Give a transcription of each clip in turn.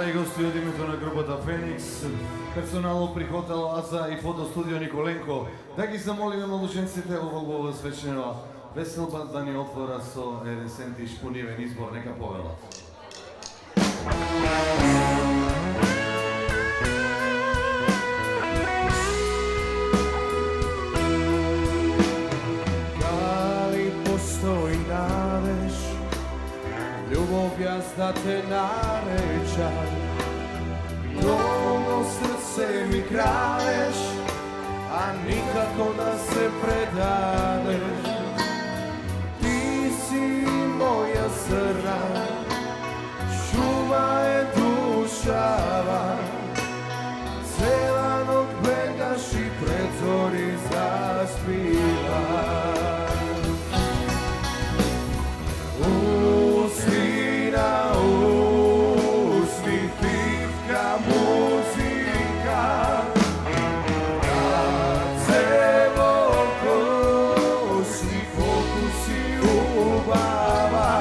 драги гости, од името на групата Феникс, персонално при хотел Аза и фотостудио Николенко, да ги замолиме младоженците ова свечнева веселба да ни отвора со еден сентиш понивен избор, нека повелат. Дали постои надеж, љубов јас да те наречам, долго срце ми крадеш, а никако да се предадеш. Ти си моја зрна, шума е душава, цела ног бегаш и пред зори заспиваш. Усни на усни, пивка музика, kad se volkosi, fokusi ljubava,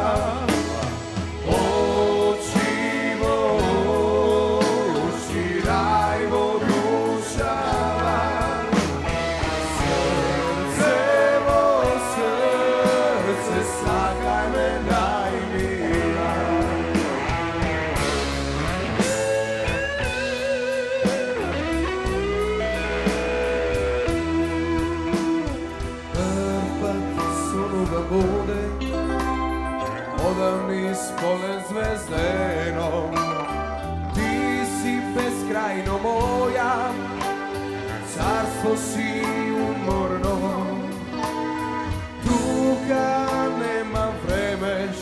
oči moći, raj vodušava, srce, slagaj me najmila. Sunuga bude, odavni spolen zvezdenom. Ti si beskrajno moja, carstvo si umorno. Tuga nema vremeš,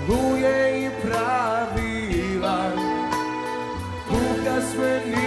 luje i pravila, tuga smeni